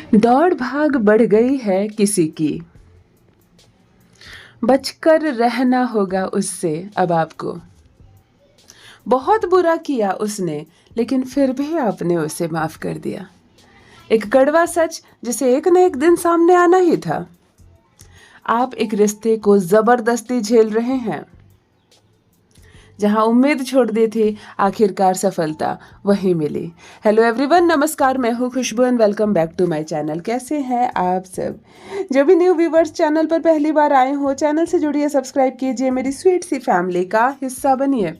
दौड़ भाग बढ़ गई है किसी की, बचकर रहना होगा उससे अब आपको। बहुत बुरा किया उसने, लेकिन फिर भी आपने उसे माफ कर दिया। एक कड़वा सच जिसे एक न एक दिन सामने आना ही था। आप एक रिश्ते को जबरदस्ती झेल रहे हैं। जहां उम्मीद छोड़ दी थी, आखिरकार सफलता वहीं मिली। हेलो एवरीवन, नमस्कार, मैं हूं Khushboo and welcome back to my channel. कैसे हैं आप सब? जो भी न्यू व्यूवर्स चैनल पर पहली बार आए हो, चैनल से जुड़िए, सब्सक्राइब कीजिए, मेरी स्वीट सी फैमिली का हिस्सा बनिए।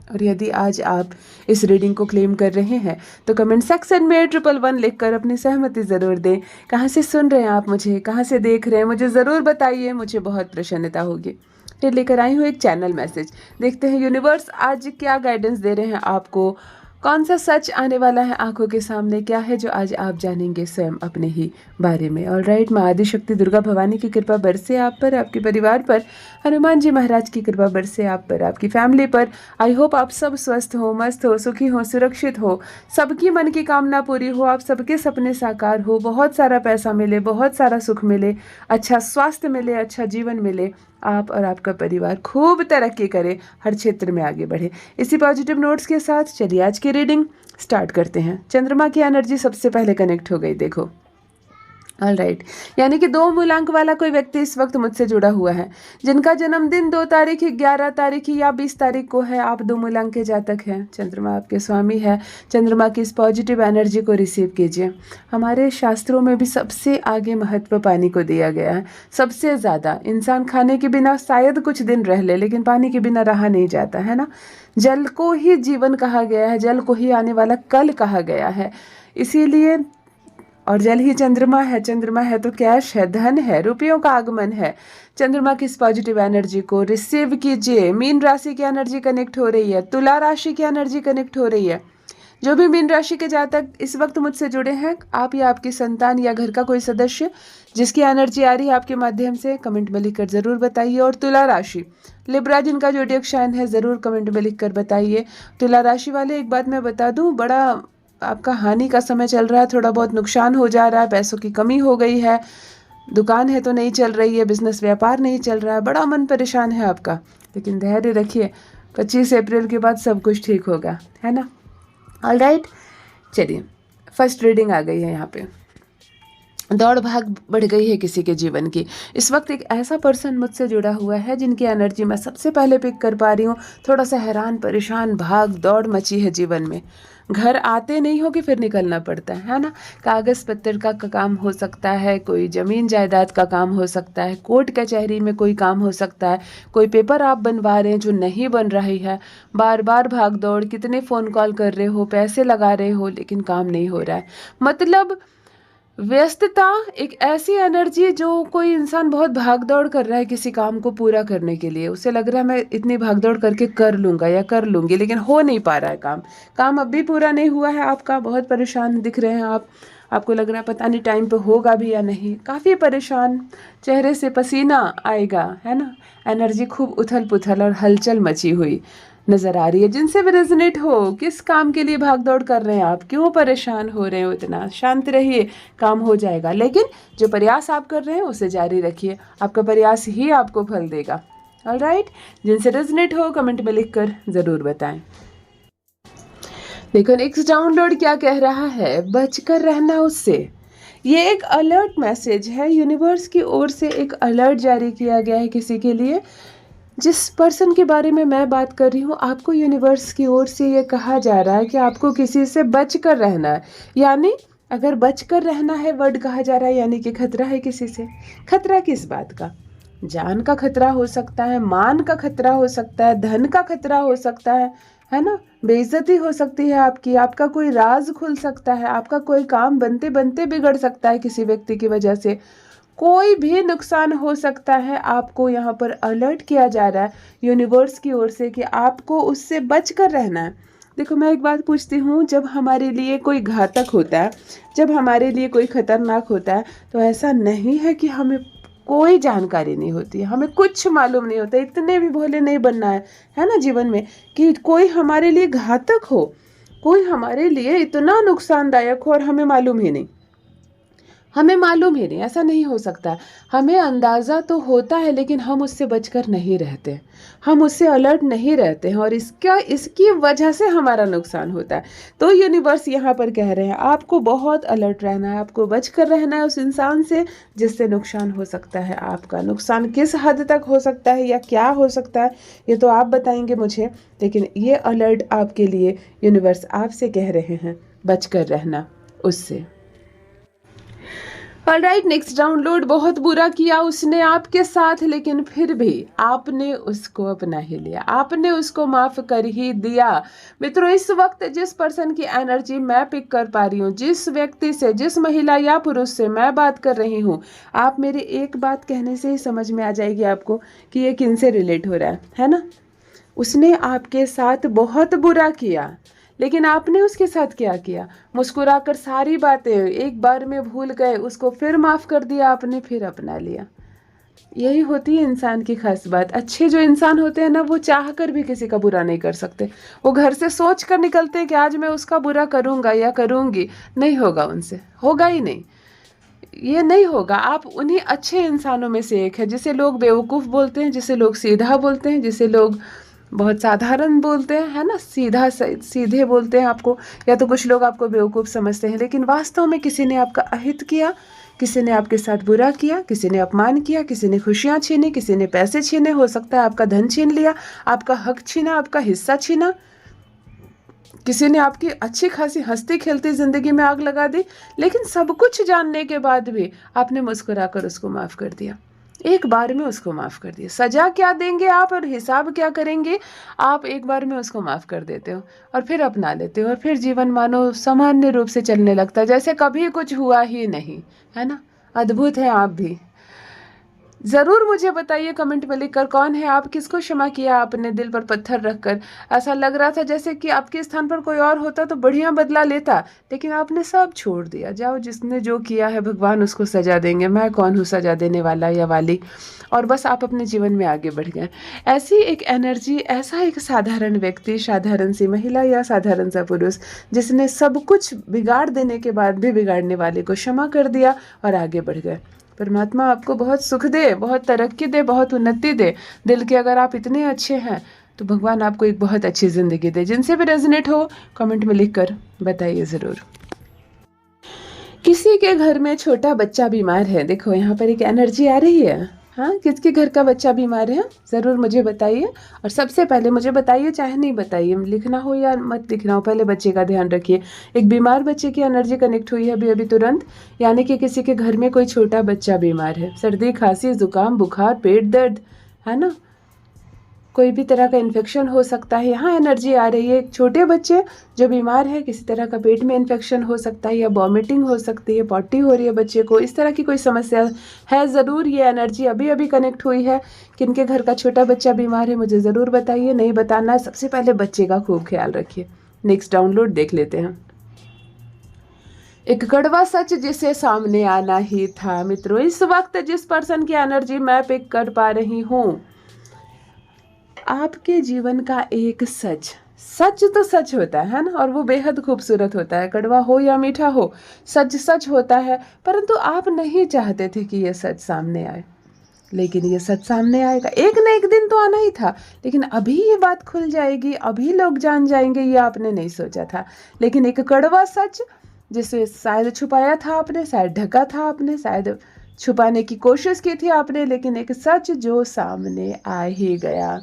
और यदि आज आप इस रीडिंग को क्लेम कर रहे हैं तो कमेंट सेक्शन में 111 लिखकर अपनी सहमति ज़रूर दें। कहाँ से सुन रहे हैं आप मुझे, कहाँ से देख रहे हैं, मुझे ज़रूर बताइए, मुझे बहुत प्रसन्नता होगी। फिर लेकर आई हूँ एक चैनल मैसेज। देखते हैं यूनिवर्स आज क्या गाइडेंस दे रहे हैं आपको। कौन सा सच आने वाला है आंखों के सामने, क्या है जो आज आप जानेंगे स्वयं अपने ही बारे में। ऑलराइट, माँ आदिशक्ति दुर्गा भवानी की कृपा बरसे आप पर, आपके परिवार पर। हनुमान जी महाराज की कृपा बरसे आप पर, आपकी फैमिली पर। आई होप आप सब स्वस्थ हो, मस्त हो, सुखी हो, सुरक्षित हो, सबकी मन की कामना पूरी हो, आप सबके सपने साकार हो, बहुत सारा पैसा मिले, बहुत सारा सुख मिले, अच्छा स्वास्थ्य मिले, अच्छा जीवन मिले, आप और आपका परिवार खूब तरक्की करे, हर क्षेत्र में आगे बढ़े। इसी पॉजिटिव नोट्स के साथ चलिए आज की रीडिंग स्टार्ट करते हैं। चंद्रमा की एनर्जी सबसे पहले कनेक्ट हो गई, देखो। ऑलराइट, यानी कि 2 मूलांक वाला कोई व्यक्ति इस वक्त मुझसे जुड़ा हुआ है, जिनका जन्मदिन 2 तारीख, 11 तारीख या 20 तारीख को है। आप 2 मूलांक के जातक हैं, चंद्रमा आपके स्वामी है। चंद्रमा की इस पॉजिटिव एनर्जी को रिसीव कीजिए। हमारे शास्त्रों में भी सबसे आगे महत्व पानी को दिया गया है, सबसे ज़्यादा। इंसान खाने के बिना शायद कुछ दिन रह ले, लेकिन पानी के बिना रहा नहीं जाता है ना। जल को ही जीवन कहा गया है, जल को ही आने वाला कल कहा गया है, इसीलिए। और जल ही चंद्रमा है, चंद्रमा है तो कैश है, धन है, रुपयों का आगमन है। चंद्रमा की इस पॉजिटिव एनर्जी को रिसीव कीजिए। मीन राशि की एनर्जी कनेक्ट हो रही है, तुला राशि की एनर्जी कनेक्ट हो रही है। जो भी मीन राशि के जातक इस वक्त मुझसे जुड़े हैं, आप या आपकी संतान या घर का कोई सदस्य जिसकी एनर्जी आ रही है आपके माध्यम से, कमेंट में लिखकर ज़रूर बताइए। और तुला राशि, लिब्रा जिनका जोडियक साइन है, ज़रूर कमेंट में लिखकर बताइए। तुला राशि वाले, एक बात मैं बता दूं, बड़ा आपका हानि का समय चल रहा है, थोड़ा बहुत नुकसान हो जा रहा है, पैसों की कमी हो गई है, दुकान है तो नहीं चल रही है, बिजनेस व्यापार नहीं चल रहा है, बड़ा मन परेशान है आपका, लेकिन धैर्य रखिए, 25 अप्रैल के बाद सब कुछ ठीक होगा, है ना। ऑलराइट, चलिए फर्स्ट रीडिंग आ गई है। यहाँ पे दौड़ भाग बढ़ गई है किसी के जीवन की। इस वक्त एक ऐसा पर्सन मुझसे जुड़ा हुआ है जिनकी एनर्जी मैं सबसे पहले पिक कर पा रही हूँ। थोड़ा सा हैरान, परेशान, भाग दौड़ मची है जीवन में। घर आते नहीं हो कि फिर निकलना पड़ता है ना। कागज़ पत्तर का काम हो सकता है, कोई ज़मीन जायदाद का काम हो सकता है, कोर्ट कचहरी में कोई काम हो सकता है, कोई पेपर आप बनवा रहे हैं जो नहीं बन रही है, बार बार भाग दौड़, कितने फ़ोन कॉल कर रहे हो, पैसे लगा रहे हो, लेकिन काम नहीं हो रहा है। मतलब व्यस्तता एक ऐसी एनर्जी जो कोई इंसान बहुत भागदौड़ कर रहा है किसी काम को पूरा करने के लिए। उसे लग रहा है मैं इतनी भागदौड़ करके कर लूँगा या कर लूँगी, लेकिन हो नहीं पा रहा है काम अब भी पूरा नहीं हुआ है आपका। बहुत परेशान दिख रहे हैं आप, आपको लग रहा है पता नहीं टाइम पे होगा भी या नहीं। काफ़ी परेशान, चेहरे से पसीना आएगा, है ना। एनर्जी खूब उथल पुथल और हलचल मची हुई नज़र आ रही है। जिनसे भी रेजोनेट हो, किस काम के लिए भागदौड़ कर रहे हैं आप, क्यों परेशान हो रहे हो, इतना शांत रहिए, काम हो जाएगा। लेकिन जो प्रयास आप कर रहे हैं उसे जारी रखिए, आपका प्रयास ही आपको फल देगा। ऑलराइट, जिनसे रेजोनेट हो कमेंट में लिखकर ज़रूर बताएं। देखो नेक्स्ट डाउनलोड क्या कह रहा है, बचकर रहना उससे। ये एक अलर्ट मैसेज है, यूनिवर्स की ओर से एक अलर्ट जारी किया गया है किसी के लिए। जिस पर्सन के बारे में मैं बात कर रही हूँ, आपको यूनिवर्स की ओर से ये कहा जा रहा है कि आपको किसी से बचकर रहना है। यानी अगर बचकर रहना है वर्ड कहा जा रहा है, यानी कि खतरा है किसी से। खतरा किस बात का? जान का खतरा हो सकता है, मान का खतरा हो सकता है, धन का खतरा हो सकता है ना। बेइज्जती हो सकती है आपकी, आपका कोई राज खुल सकता है, आपका कोई काम बनते बनते बिगड़ सकता है किसी व्यक्ति की वजह से। कोई भी नुकसान हो सकता है। आपको यहाँ पर अलर्ट किया जा रहा है यूनिवर्स की ओर से कि आपको उससे बच कर रहना है। देखो मैं एक बात पूछती हूँ, जब हमारे लिए कोई घातक होता है, जब हमारे लिए कोई खतरनाक होता है, तो ऐसा नहीं है कि हमें कोई जानकारी नहीं होती, हमें कुछ मालूम नहीं होता। इतने भी भोले नहीं बनना है ना जीवन में कि कोई हमारे लिए घातक हो, कोई हमारे लिए इतना नुकसानदायक हो और हमें मालूम ही नहीं। हमें मालूम ही नहीं, ऐसा नहीं हो सकता। हमें अंदाज़ा तो होता है लेकिन हम उससे बचकर नहीं रहते, हम उससे अलर्ट नहीं रहते हैं और इसकी वजह से हमारा नुकसान होता है। तो यूनिवर्स यहाँ पर कह रहे हैं आपको बहुत अलर्ट रहना है, आपको बचकर रहना है उस इंसान से जिससे नुकसान हो सकता है। आपका नुकसान किस हद तक हो सकता है या क्या हो सकता है ये तो आप बताएंगे मुझे, लेकिन ये अलर्ट आपके लिए यूनिवर्स आपसे कह रहे हैं बचकर रहना उससे। Alright, next download. बहुत बुरा किया उसने आपके साथ लेकिन फिर भी आपने उसको अपना ही लिया, आपने उसको माफ कर ही दिया। मित्रों, इस वक्त जिस पर्सन की एनर्जी मैं पिक कर पा रही हूँ, जिस व्यक्ति से, जिस महिला या पुरुष से मैं बात कर रही हूँ, आप मेरी एक बात कहने से ही समझ में आ जाएगी आपको कि ये किन से रिलेट हो रहा है ना। उसने आपके साथ बहुत बुरा किया लेकिन आपने उसके साथ क्या किया, मुस्कुराकर सारी बातें एक बार में भूल गए, उसको फिर माफ़ कर दिया आपने, फिर अपना लिया। यही होती है इंसान की खास बात। अच्छे जो इंसान होते हैं ना, वो चाह कर भी किसी का बुरा नहीं कर सकते। वो घर से सोच कर निकलते हैं कि आज मैं उसका बुरा करूँगा या करूँगी, नहीं होगा, उनसे होगा ही नहीं, ये नहीं होगा। आप उन्हीं अच्छे इंसानों में से एक है जिसे लोग बेवकूफ़ बोलते हैं, जिसे लोग सीधा बोलते हैं, जिसे लोग बहुत साधारण बोलते हैं, है ना, सीधे बोलते हैं आपको, या तो कुछ लोग आपको बेवकूफ़ समझते हैं। लेकिन वास्तव में किसी ने आपका अहित किया, किसी ने आपके साथ बुरा किया, किसी ने अपमान किया, किसी ने खुशियाँ छीनी, किसी ने पैसे छीने, हो सकता है आपका धन छीन लिया, आपका हक छीना, आपका हिस्सा छीना, किसी ने आपकी अच्छी खासी हंसती खेलती ज़िंदगी में आग लगा दी। लेकिन सब कुछ जानने के बाद भी आपने मुस्कुराकर उसको माफ़ कर दिया, एक बार में उसको माफ़ कर दिया। सजा क्या देंगे आप और हिसाब क्या करेंगे आप, एक बार में उसको माफ़ कर देते हो और फिर अपना लेते हो और फिर जीवन मानो सामान्य रूप से चलने लगता है, जैसे कभी कुछ हुआ ही नहीं, है ना। अद्भुत है आप भी। ज़रूर मुझे बताइए कमेंट में लिखकर, कौन है आप, किसको क्षमा किया आपने दिल पर पत्थर रखकर। ऐसा लग रहा था जैसे कि आपके स्थान पर कोई और होता तो बढ़िया बदला लेता, लेकिन आपने सब छोड़ दिया। जाओ, जिसने जो किया है भगवान उसको सजा देंगे, मैं कौन हूँ सजा देने वाला या वाली, और बस आप अपने जीवन में आगे बढ़ गए। ऐसी एक एनर्जी, ऐसा एक साधारण व्यक्ति, साधारण सी महिला या साधारण सा पुरुष जिसने सब कुछ बिगाड़ देने के बाद भी बिगाड़ने वाले को क्षमा कर दिया और आगे बढ़ गए। परमात्मा आपको बहुत सुख दे, बहुत तरक्की दे, बहुत उन्नति दे। दिल के अगर आप इतने अच्छे हैं तो भगवान आपको एक बहुत अच्छी ज़िंदगी दे। जिनसे भी रेजोनेट हो कमेंट में लिखकर बताइए ज़रूर। किसी के घर में छोटा बच्चा बीमार है, देखो यहाँ पर एक एनर्जी आ रही है। हाँ, किसके घर का बच्चा बीमार है ज़रूर मुझे बताइए। और सबसे पहले मुझे बताइए, चाहे नहीं बताइए, लिखना हो या मत लिखना हो, पहले बच्चे का ध्यान रखिए। एक बीमार बच्चे की एनर्जी कनेक्ट हुई है अभी अभी तुरंत, यानी कि किसी के घर में कोई छोटा बच्चा बीमार है। सर्दी, खांसी, जुकाम, बुखार, पेट दर्द, है ना, कोई भी तरह का इन्फेक्शन हो सकता है। यहाँ एनर्जी आ रही है एक छोटे बच्चे जो बीमार है, किसी तरह का पेट में इन्फेक्शन हो सकता है या वॉमिटिंग हो सकती है, पॉटी हो रही है बच्चे को, इस तरह की कोई समस्या है ज़रूर। ये एनर्जी अभी अभी कनेक्ट हुई है। किनके घर का छोटा बच्चा बीमार है मुझे ज़रूर बताइए। नहीं बताना है, सबसे पहले बच्चे का खूब ख्याल रखिए। नेक्स्ट डाउनलोड देख लेते हैं। एक कड़वा सच जिसे सामने आना ही था। मित्रों, इस वक्त जिस पर्सन की एनर्जी मैं पिक कर पा रही हूँ, आपके जीवन का एक सच तो सच होता है ना, और वो बेहद खूबसूरत होता है। कड़वा हो या मीठा हो, सच सच होता है। परंतु आप नहीं चाहते थे कि ये सच सामने आए, लेकिन ये सच सामने आएगा, एक न एक दिन तो आना ही था। लेकिन अभी ये बात खुल जाएगी, अभी लोग जान जाएंगे, ये आपने नहीं सोचा था। लेकिन एक कड़वा सच जिसे शायद छुपाया था आपने, शायद ढका था आपने, शायद छुपाने की कोशिश की थी आपने, लेकिन एक सच जो सामने आ ही गया।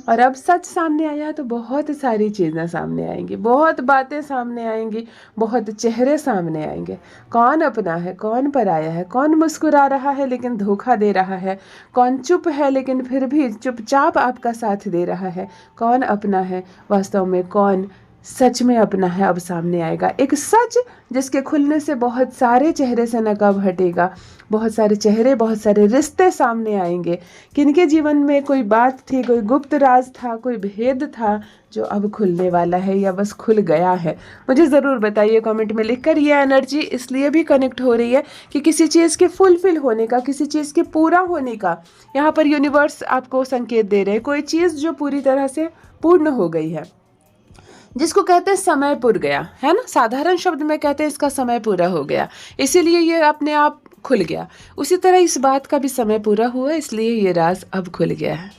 और अब सच सामने आया तो बहुत सारी चीज़ें सामने आएंगी, बहुत बातें सामने आएंगी, बहुत चेहरे सामने आएंगे। कौन अपना है, कौन पराया है, कौन मुस्कुरा रहा है लेकिन धोखा दे रहा है, कौन चुप है लेकिन फिर भी चुपचाप आपका साथ दे रहा है, कौन अपना है वास्तव में, कौन सच में अपना है, अब सामने आएगा। एक सच जिसके खुलने से बहुत सारे चेहरे से नकाब हटेगा, बहुत सारे चेहरे, बहुत सारे रिश्ते सामने आएंगे। किनके जीवन में कोई बात थी, कोई गुप्त राज था, कोई भेद था जो अब खुलने वाला है या बस खुल गया है, मुझे ज़रूर बताइए कमेंट में लिखकर। ये एनर्जी इसलिए भी कनेक्ट हो रही है कि किसी चीज़ के फुलफिल होने का, किसी चीज़ के पूरा होने का यहाँ पर यूनिवर्स आपको संकेत दे रहे हैं। कोई चीज़ जो पूरी तरह से पूर्ण हो गई है, जिसको कहते हैं समय पुर गया, है ना, साधारण शब्द में कहते हैं इसका समय पूरा हो गया, इसीलिए ये अपने आप खुल गया। उसी तरह इस बात का भी समय पूरा हुआ, इसलिए ये राज अब खुल गया है।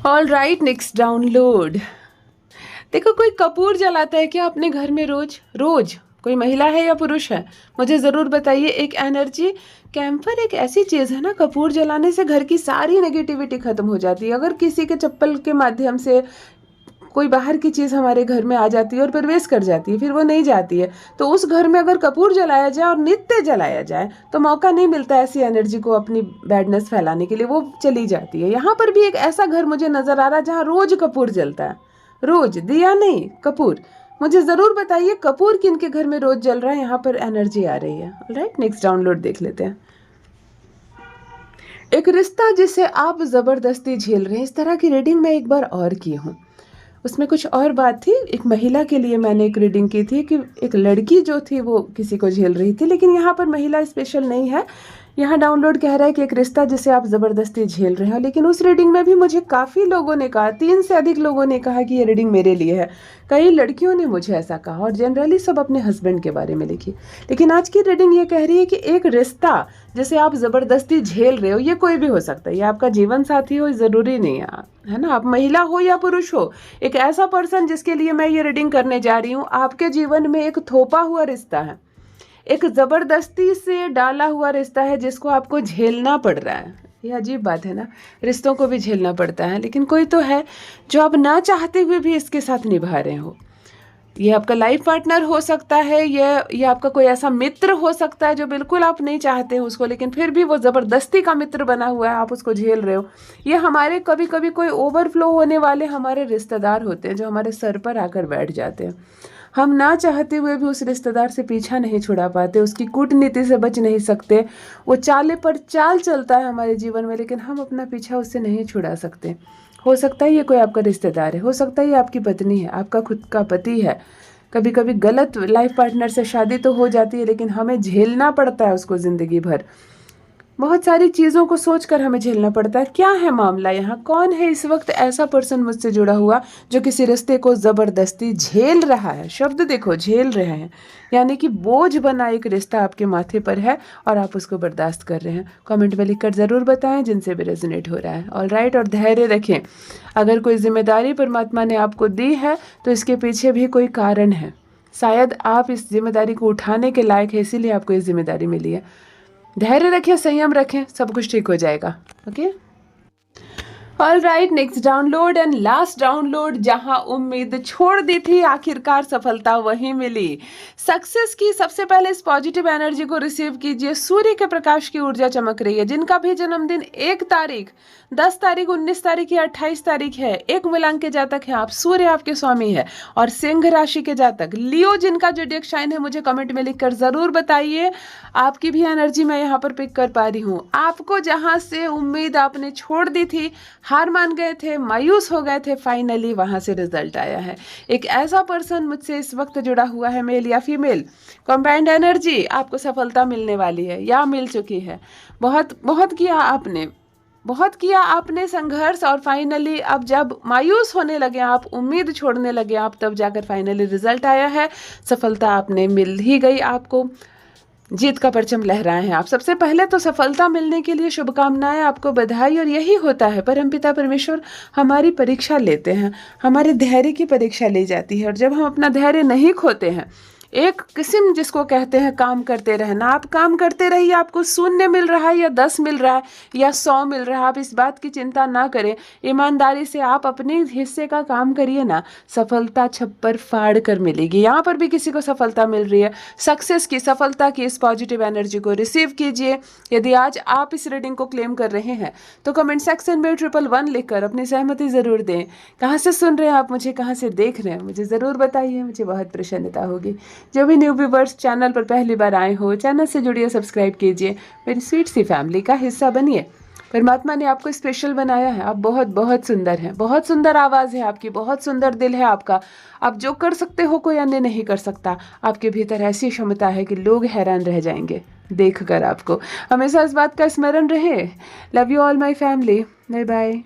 All right, next download. देखो, कोई कपूर जलाता है क्या अपने घर में रोज रोज? कोई महिला है या पुरुष है, मुझे ज़रूर बताइए। एक एनर्जी कैम्फर एक ऐसी चीज़ है ना, कपूर जलाने से घर की सारी नेगेटिविटी खत्म हो जाती है। अगर किसी के चप्पल के माध्यम से कोई बाहर की चीज़ हमारे घर में आ जाती है और प्रवेश कर जाती है, फिर वो नहीं जाती है, तो उस घर में अगर कपूर जलाया जाए और नित्य जलाया जाए तो मौका नहीं मिलता ऐसी एनर्जी को अपनी बैडनेस फैलाने के लिए, वो चली जाती है। यहाँ पर भी एक ऐसा घर मुझे नज़र आ रहा है जहाँ रोज कपूर जलता है, रोज, दिया नहीं, कपूर। मुझे ज़रूर बताइए कपूर किन के घर में रोज जल रहा है, यहाँ पर एनर्जी आ रही है। राइट, नेक्स्ट डाउनलोड देख लेते हैं। एक रिश्ता जिसे आप ज़बरदस्ती झेल रहे हैं, इस तरह की रीडिंग मैं एक बार और की हूँ, उसमें कुछ और बात थी। एक महिला के लिए मैंने एक रीडिंग की थी कि एक लड़की जो थी वो किसी को झेल रही थी, लेकिन यहाँ पर महिला स्पेशल नहीं है। यहाँ डाउनलोड कह रहा है कि एक रिश्ता जिसे आप ज़बरदस्ती झेल रहे हो, लेकिन उस रीडिंग में भी मुझे काफ़ी लोगों ने कहा, 3 से अधिक लोगों ने कहा कि ये रीडिंग मेरे लिए है। कई लड़कियों ने मुझे ऐसा कहा और जनरली सब अपने हस्बैंड के बारे में लिखी। लेकिन आज की रीडिंग ये कह रही है कि एक रिश्ता जिसे आप ज़बरदस्ती झेल रहे हो, ये कोई भी हो सकता है, ये आपका जीवन साथी हो, ज़रूरी नहीं है ना, आप महिला हो या पुरुष हो। एक ऐसा पर्सन जिसके लिए मैं ये रीडिंग करने जा रही हूँ, आपके जीवन में एक थोपा हुआ रिश्ता है, एक ज़बरदस्ती से डाला हुआ रिश्ता है जिसको आपको झेलना पड़ रहा है। ये अजीब बात है ना, रिश्तों को भी झेलना पड़ता है, लेकिन कोई तो है जो आप ना चाहते हुए भी इसके साथ निभा रहे हो। ये आपका लाइफ पार्टनर हो सकता है, ये आपका कोई ऐसा मित्र हो सकता है जो बिल्कुल आप नहीं चाहते हो उसको, लेकिन फिर भी वो ज़बरदस्ती का मित्र बना हुआ है, आप उसको झेल रहे हो। ये हमारे कभी कभी कोई ओवरफ्लो होने वाले हमारे रिश्तेदार होते हैं जो हमारे सर पर आकर बैठ जाते हैं। हम ना चाहते हुए भी उस रिश्तेदार से पीछा नहीं छुड़ा पाते, उसकी कूटनीति से बच नहीं सकते। वो चाले पर चाल चलता है हमारे जीवन में, लेकिन हम अपना पीछा उससे नहीं छुड़ा सकते। हो सकता है ये कोई आपका रिश्तेदार है, हो सकता है ये आपकी पत्नी है, आपका खुद का पति है। कभी कभी गलत लाइफ पार्टनर से शादी तो हो जाती है, लेकिन हमें झेलना पड़ता है उसको ज़िंदगी भर। बहुत सारी चीज़ों को सोचकर हमें झेलना पड़ता है। क्या है मामला यहाँ? कौन है इस वक्त ऐसा पर्सन मुझसे जुड़ा हुआ जो किसी रिश्ते को ज़बरदस्ती झेल रहा है? शब्द देखो, झेल रहे हैं, यानी कि बोझ बना एक रिश्ता आपके माथे पर है और आप उसको बर्दाश्त कर रहे हैं। कमेंट में लिखकर ज़रूर बताएं जिनसे भी रेजोनेट हो रहा है। ऑल राइट, और धैर्य रखें। अगर कोई जिम्मेदारी परमात्मा ने आपको दी है तो इसके पीछे भी कोई कारण है। शायद आप इस जिम्मेदारी को उठाने के लायक है, इसीलिए आपको ये जिम्मेदारी मिली है। धैर्य रखें, संयम रखें, सब कुछ ठीक हो जाएगा। Okay, all right, next download and last download. जहां उम्मीद छोड़ दी थी, आखिरकार सफलता वहीं मिली। सक्सेस की सबसे पहले इस पॉजिटिव एनर्जी को रिसीव कीजिए। सूर्य के प्रकाश की ऊर्जा चमक रही है। जिनका भी जन्मदिन 1 तारीख, 10 तारीख, 19 तारीख या 28 तारीख है, 1 मूलांक के जातक हैं आप, सूर्य आपके स्वामी है। और सिंह राशि के जातक, लियो जिनका जोडिएक साइन है, मुझे कमेंट में लिखकर जरूर बताइए। आपकी भी एनर्जी मैं यहाँ पर पिक कर पा रही हूँ। आपको जहाँ से उम्मीद आपने छोड़ दी थी, हार मान गए थे, मायूस हो गए थे, फाइनली वहां से रिजल्ट आया है। एक ऐसा पर्सन मुझसे इस वक्त जुड़ा हुआ है, मेल या फीमेल, कंबाइंड एनर्जी, आपको सफलता मिलने वाली है या मिल चुकी है। बहुत बहुत किया आपने संघर्ष, और फाइनली अब जब मायूस होने लगे आप, उम्मीद छोड़ने लगे आप, तब जाकर फाइनली रिजल्ट आया है। सफलता आपने मिल ही गई, आपको जीत का परचम लहराए हैं आप। सबसे पहले तो सफलता मिलने के लिए शुभकामनाएं, आपको बधाई। और यही होता है, परमपिता परमेश्वर हमारी परीक्षा लेते हैं, हमारे धैर्य की परीक्षा ली जाती है। और जब हम अपना धैर्य नहीं खोते हैं, एक किस्म जिसको कहते हैं काम करते रहना, आप काम करते रहिए, आपको 0 मिल रहा है या 10 मिल रहा है या 100 मिल रहा है, आप इस बात की चिंता ना करें। ईमानदारी से आप अपने हिस्से का काम करिए ना, सफलता छप्पर फाड़ कर मिलेगी। यहाँ पर भी किसी को सफलता मिल रही है, सक्सेस की, सफलता की इस पॉजिटिव एनर्जी को रिसीव कीजिए। यदि आज आप इस रीडिंग को क्लेम कर रहे हैं तो कमेंट सेक्शन में 111 लिखकर अपनी सहमति ज़रूर दें। कहाँ से सुन रहे हैं आप मुझे, कहाँ से देख रहे हैं, मुझे ज़रूर बताइए, मुझे बहुत प्रसन्नता होगी। जो भी न्यू व्यूवर्स चैनल पर पहली बार आए हो, चैनल से जुड़िए, सब्सक्राइब कीजिए, मेरी स्वीट सी फैमिली का हिस्सा बनिए। परमात्मा ने आपको स्पेशल बनाया है, आप बहुत बहुत सुंदर हैं, बहुत सुंदर आवाज़ है आपकी, बहुत सुंदर दिल है आपका। आप जो कर सकते हो कोई अन्य नहीं कर सकता। आपके भीतर ऐसी क्षमता है कि लोग हैरान रह जाएंगे देख कर आपको। हमेशा इस बात का स्मरण रहे। Love you all my family, bye bye.